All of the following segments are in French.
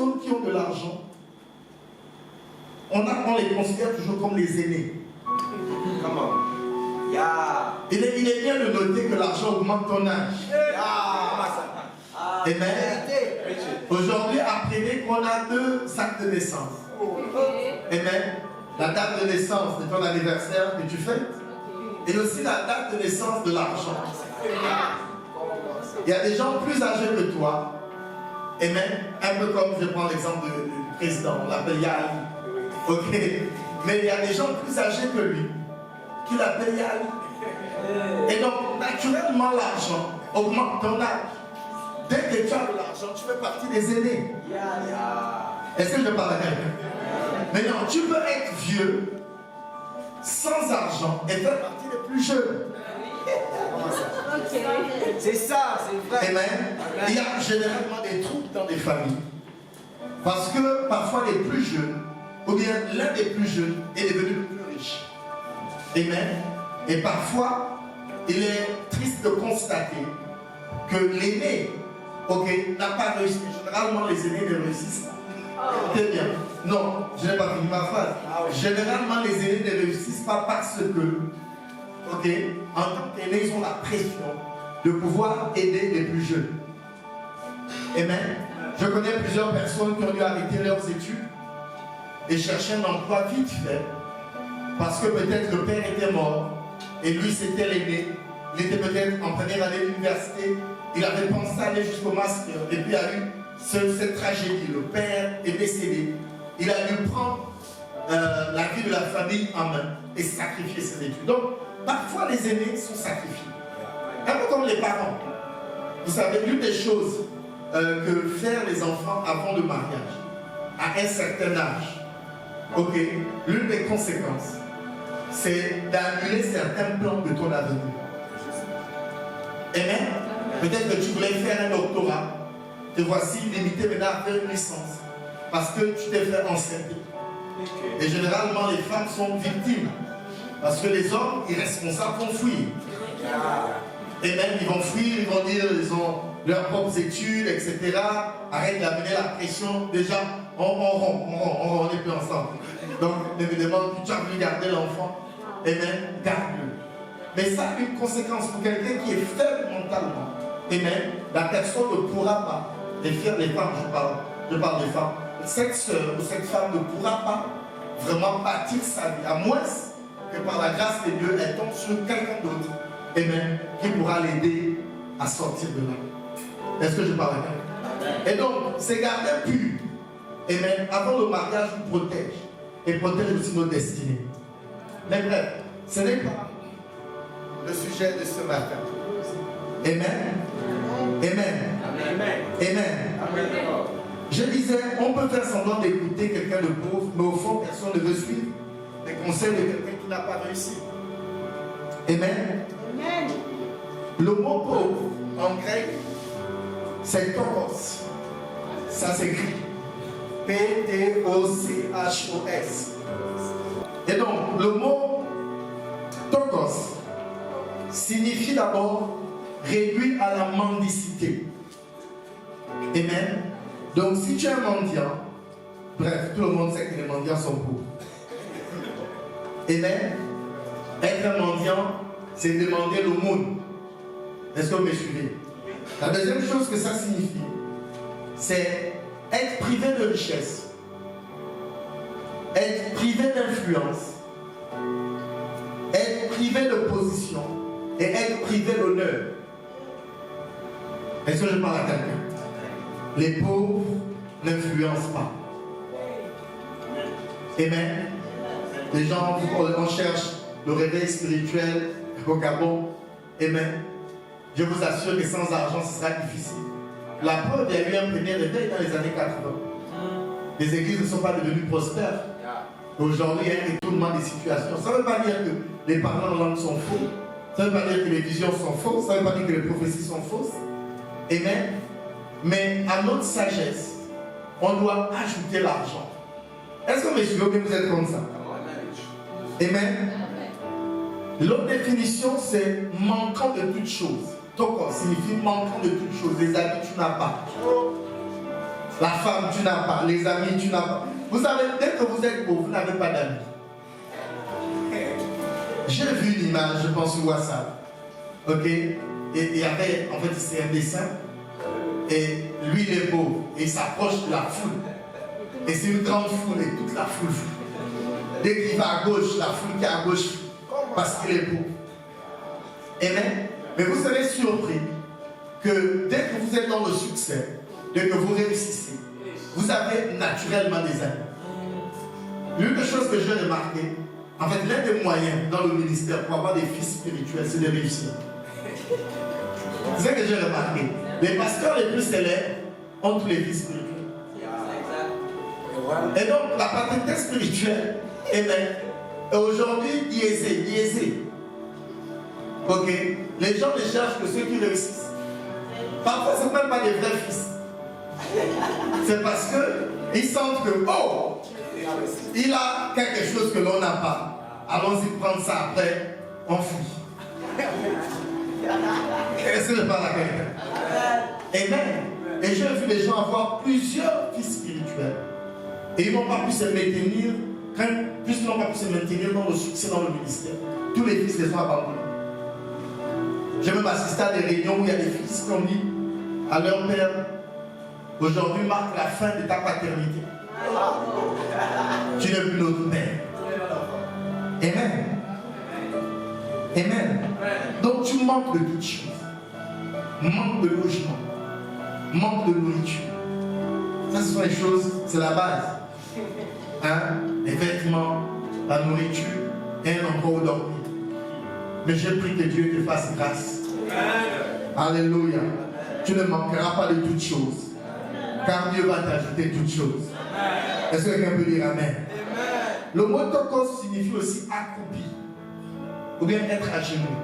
personnes qui ont de l'argent, on les considère toujours comme les aînés. Il est bien de noter que l'argent augmente ton âge. Amen. Aujourd'hui, apprenez qu'on a 2 actes de naissance. Amen. La date de naissance de ton anniversaire que tu fêtes et aussi la date de naissance de l'argent. Il y a des gens plus âgés que toi. Amen. Un peu comme, je prends l'exemple du président, on l'appelle Yali. Ok. Mais il y a des gens plus âgés que lui qui l'appellent Yali. Et donc, naturellement, l'argent augmente ton âge. Dès que tu as de l'argent, tu fais partie des aînés. Est-ce que je parle à quelqu'un? Maintenant, tu peux être vieux, sans argent, et faire partie des plus jeunes. C'est ça, c'est vrai. Amen. Il y a généralement des troubles dans des familles. Parce que parfois les plus jeunes, ou bien l'un des plus jeunes, est devenu le plus riche. Amen. Et parfois, il est triste de constater que l'aîné, n'a pas réussi. Généralement, les aînés ne réussissent pas. Très bien. Non, je n'ai pas fini ma phrase. Généralement, les aînés ne réussissent pas parce que, en tant qu'aînés, ils ont la pression de pouvoir aider les plus jeunes. Amen. Je connais plusieurs personnes qui ont dû arrêter leurs études et chercher un emploi vite fait parce que peut-être le père était mort et lui c'était l'aîné. Il était peut-être en première année de l'université. Il avait pensé aller jusqu'au master et puis il y a eu cette tragédie. Le père est décédé. Il a dû prendre la vie de la famille en main et sacrifier ses études. Donc, parfois les aînés sont sacrifiés. Un peu comme les parents. Vous savez, l'une des choses que faire les enfants avant le mariage, à un certain âge, l'une des conséquences, c'est d'annuler certains plans de ton avenir. Amen. Peut-être que tu voulais faire un doctorat, te voici limité maintenant à faire une licence, parce que tu t'es fait enceinter. Et généralement, les femmes sont victimes, parce que les hommes irresponsables vont fuir. Et même ils vont fuir, ils vont dire ils ont leurs propres études, etc. Arrête d'amener la pression. Déjà, on n'est plus ensemble. Donc, évidemment, tu as voulu garder l'enfant, et même garde-le. Mais ça a une conséquence pour quelqu'un qui est faible mentalement. Et même, la personne ne pourra pas, les femmes, je parle des femmes, cette soeur ou cette femme ne pourra pas vraiment bâtir sa vie, à moins que par la grâce de Dieu, elle tombe sur quelqu'un d'autre, et même qui pourra l'aider à sortir de là. Est-ce que je parle à quelqu'un? Et donc, c'est garder pur. Et même, avant le mariage, nous protège. Et protège aussi nos destinées. Mais bref, ce n'est pas le sujet de ce matin. Amen. Amen. Amen. Amen. Je disais, on peut faire semblant d'écouter quelqu'un de pauvre, mais au fond, personne ne veut suivre les conseils de quelqu'un qui n'a pas réussi. Amen. Amen. Le mot pauvre, en grec, c'est tokos. Ça s'écrit P-T-O-C-H-O-S. Et donc, le mot tokos signifie d'abord réduit à la mendicité. Amen. Donc, si tu es un mendiant, bref, tout le monde sait que les mendiants sont pauvres. Amen. Être un mendiant, c'est demander l'aumône. Est-ce que vous me suivez? La deuxième chose que ça signifie, c'est être privé de richesse, être privé d'influence, être privé de position et être privé d'honneur. Est-ce que je parle à quelqu'un? Les pauvres n'influencent pas. Amen. Les gens, on cherche le réveil spirituel au Gabon. Amen. Je vous assure que sans argent, ce sera difficile. La preuve, il y a eu un premier réveil dans les années 80. Les églises ne sont pas devenues prospères. Aujourd'hui, il y a un retournement des situations. Ça ne veut pas dire que les parents de langue sont faux. Ça ne veut pas dire que les visions sont fausses. Ça ne veut pas dire que les prophéties sont fausses. Amen. Mais à notre sagesse, on doit ajouter l'argent. Est-ce que mes suivants, vous êtes comme ça? Amen. L'autre définition, c'est manquant de toutes choses. Toko signifie manquant de toutes choses. Les habits, tu n'as pas. La femme, tu n'as pas. Les amis, tu n'as pas. Vous savez, dès que vous êtes pauvre, vous n'avez pas d'amis. J'ai vu une image, je pense, sur WhatsApp. Ok? Et il y avait, en fait, c'est un dessin. Et lui, il est pauvre. Et il s'approche de la foule. Et c'est une grande foule. Et toute la foule. Dès qu'il va à gauche, la foule qui est à gauche. Parce qu'il est pauvre. Amen. Mais vous serez surpris que dès que vous êtes dans le succès, dès que vous réussissez, vous avez naturellement des amis. L'une des choses que j'ai remarqué, en fait, l'un des moyens dans le ministère pour avoir des fils spirituels, c'est de réussir. C'est ce que j'ai remarqué. Les pasteurs les plus célèbres ont tous les fils spirituels. Et donc, la paternité spirituelle est aujourd'hui biaisée. Ok? Les gens ne cherchent que ceux qui réussissent. Parfois, ce ne sont même pas des vrais fils. C'est parce qu'ils sentent que, oh, il a quelque chose que l'on n'a pas. Allons-y prendre ça après, on fuit. Est-ce que je parle à quelqu'un? Amen. Et j'ai vu les gens avoir plusieurs fils spirituels. Et ils n'ont pas pu se maintenir, puisqu'ils n'ont pas pu se maintenir dans le succès dans le ministère. Tous les fils les ont abandonnés. J'ai même assisté à des réunions où il y a des fils qui ont dit à leur père, aujourd'hui marque la fin de ta paternité. Tu n'es plus notre père. Amen. Amen. Donc tu manques de toutes choses. Manque de logement. Manque de nourriture. Ça, ce sont les choses, c'est la base. Hein? Les vêtements, la nourriture et un endroit où dormir. Mais j'ai pris que Dieu te fasse grâce. Alléluia. Tu ne manqueras pas de toutes choses. Car Dieu va t'ajouter toutes choses. Est-ce que quelqu'un peut dire Amen? Le mot tokos signifie aussi accroupi. Ou bien être à genoux.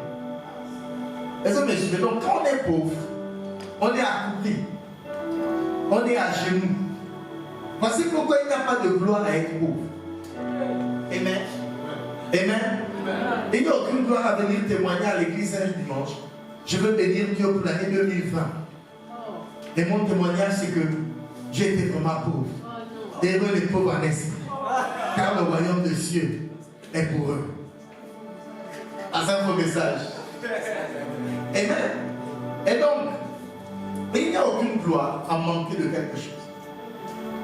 Est-ce que vous me suivez? Donc quand on est pauvre, on est accroupi. On est à genoux. Voici pourquoi il n'y a pas de gloire à être pauvre. Amen. Amen. Il n'y a aucune gloire à venir témoigner à l'église un dimanche. Je veux bénir Dieu pour l'année 2020. Et mon témoignage, c'est que j'ai été vraiment pauvre. Heureux les pauvres en esprit. Car le royaume de Dieu est pour eux. Ah, c'est un faux message. Amen. Et donc, il n'y a aucune gloire à manquer de quelque chose.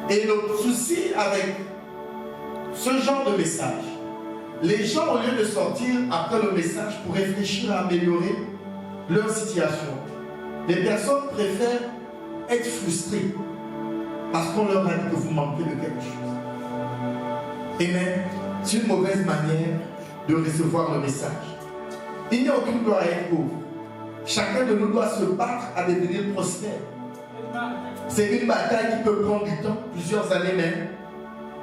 Et le souci avec ce genre de message, les gens, au lieu de sortir après le message pour réfléchir à améliorer leur situation, les personnes préfèrent être frustrées parce qu'on leur a dit que vous manquez de quelque chose. Amen. C'est une mauvaise manière de recevoir le message. Il n'y a aucune gloire à être pauvre. Chacun de nous doit se battre à devenir prospère. C'est une bataille qui peut prendre du temps, plusieurs années même.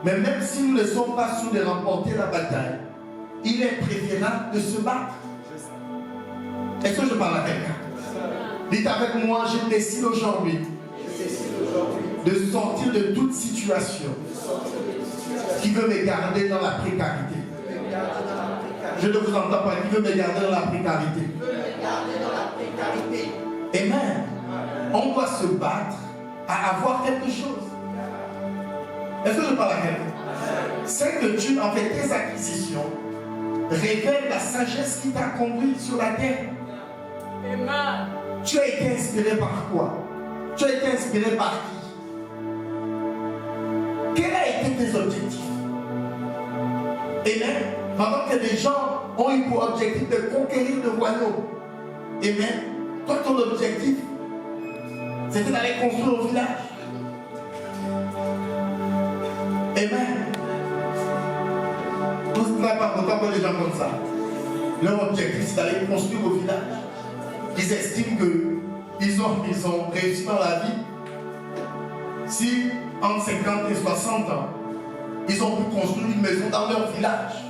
Mais même si nous ne sommes pas sûrs de remporter la bataille, il est préférable de se battre. Est-ce que je parle à quelqu'un? Dites avec moi, je décide aujourd'hui de sortir de toute situation qui veut me garder dans la précarité. Je ne vous entends pas, qui veut me garder dans la précarité. Amen. On doit se battre à avoir quelque chose. Est-ce que je parle à quelqu'un? C'est que tu, en fait, tes acquisitions révèlent la sagesse qui t'a conduit sur la terre. Amen. Tu as été inspiré par quoi? Tu as été inspiré par qui? Quels ont été tes objectifs? Amen. Pendant que les gens ont eu pour objectif de conquérir le royaume. Amen. Toi, ton objectif, c'était d'aller construire au village. Amen. Vous ne savez pas pourquoi les gens comme ça. Leur objectif, c'est d'aller construire au village. Ils estiment qu'ils ont réussi dans la vie. Si, entre 50 et 60 ans, ils ont pu construire une maison dans leur village.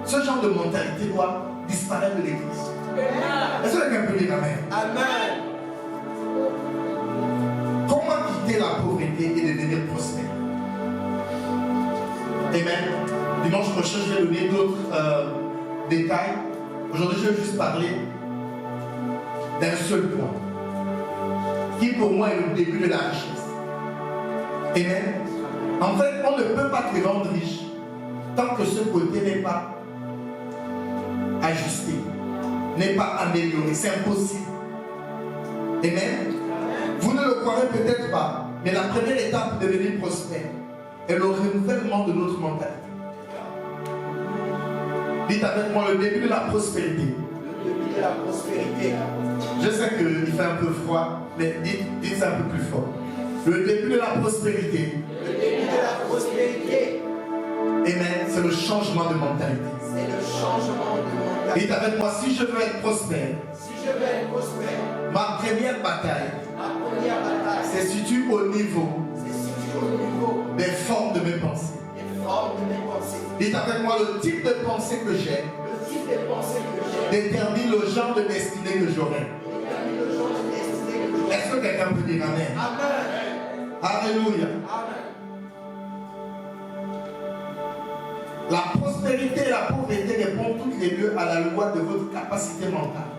Ce genre de mentalité doit disparaître de l'église. Est-ce que quelqu'un peut dire Amen? Amen. Comment quitter la pauvreté et devenir prospère? Amen. Dimanche prochain, je vais donner d'autres détails. Aujourd'hui, je vais juste parler d'un seul point, qui pour moi est le début de la richesse. Amen. En fait, on ne peut pas te rendre riche tant que ce côté n'est pas ajusté, n'est pas amélioré. C'est impossible. Amen. Vous ne le croirez peut-être pas, mais la première étape de devenir prospère est le renouvellement de notre mentalité. Dites avec moi le début de la prospérité. Le début de la prospérité. Je sais qu'il fait un peu froid, mais dites ça un peu plus fort. Le début de la prospérité. Le début de la prospérité. Amen. C'est le changement de mentalité. C'est le changement de mentalité. Dites avec moi, si je veux être prospère, Si je veux être prospère, ma première bataille se situe au niveau des formes de mes pensées. Dites avec moi, le type de pensée que j'ai détermine le genre de destinée que j'aurai. Est-ce que quelqu'un peut dire Amen? Amen. Alléluia. Amen. La prospérité et la pauvreté répondent toutes les deux à la loi de votre capacité mentale.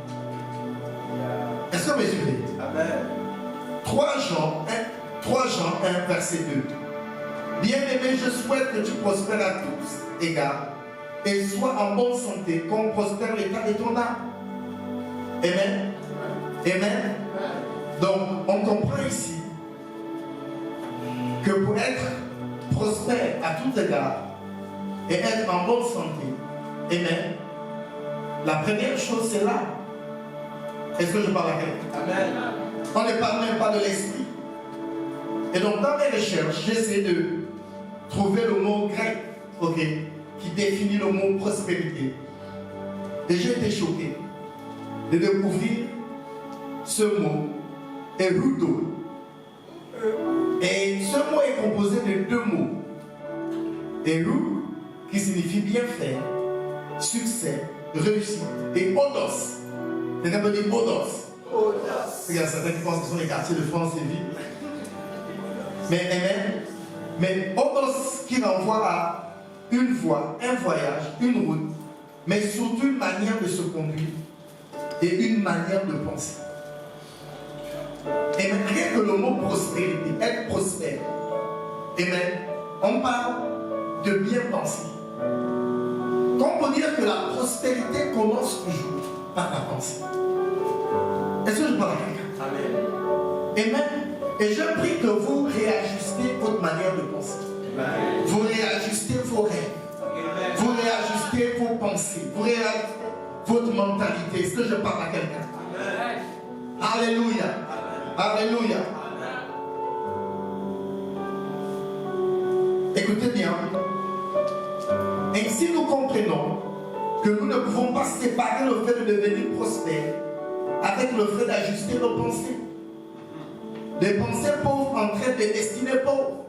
Est-ce que vous me suivez? Amen. 3 Jean 1, verset 2. Bien-aimé, je souhaite que tu prospères à tous égards et sois en bonne santé, comme prospère l'état de ton âme. Amen. Amen. Donc, on comprend ici que pour être prospère à tout égard et être en bonne santé, amen, la première chose c'est là. Est-ce que je parle à quelqu'un? Amen. On ne parle même pas de l'esprit. Et donc, dans mes recherches, j'essaie de trouver le mot grec, ok, qui définit le mot prospérité. Et j'ai été choqué de découvrir ce mot, erudo. Et ce mot est composé de 2 mots. Eru, qui signifie bien faire, succès, réussite, et odos. Quelqu'un peut dire odos. Il y a certains qui pensent que ce sont les quartiers de France et ville. Mais amen. Mais odos qui renvoie à une voie, un voyage, une route, mais surtout une manière de se conduire et une manière de penser. Et même rien que le mot prospérité, être prospère, et même on parle de bien penser. Donc on peut dire que la prospérité commence toujours par la pensée. Est-ce que je parle à quelqu'un? Amen. Et même, et je prie que vous réajustez votre manière de penser. Amen. Vous réajustez vos rêves. Amen. Vous réajustez vos pensées. Vous réajustez votre mentalité. Est-ce que je parle à quelqu'un? Amen. Alléluia. Alléluia. Écoutez bien. Ainsi nous comprenons que nous ne pouvons pas séparer le fait de devenir prospère avec le fait d'ajuster nos pensées. Des pensées pauvres entraînent des destinées pauvres.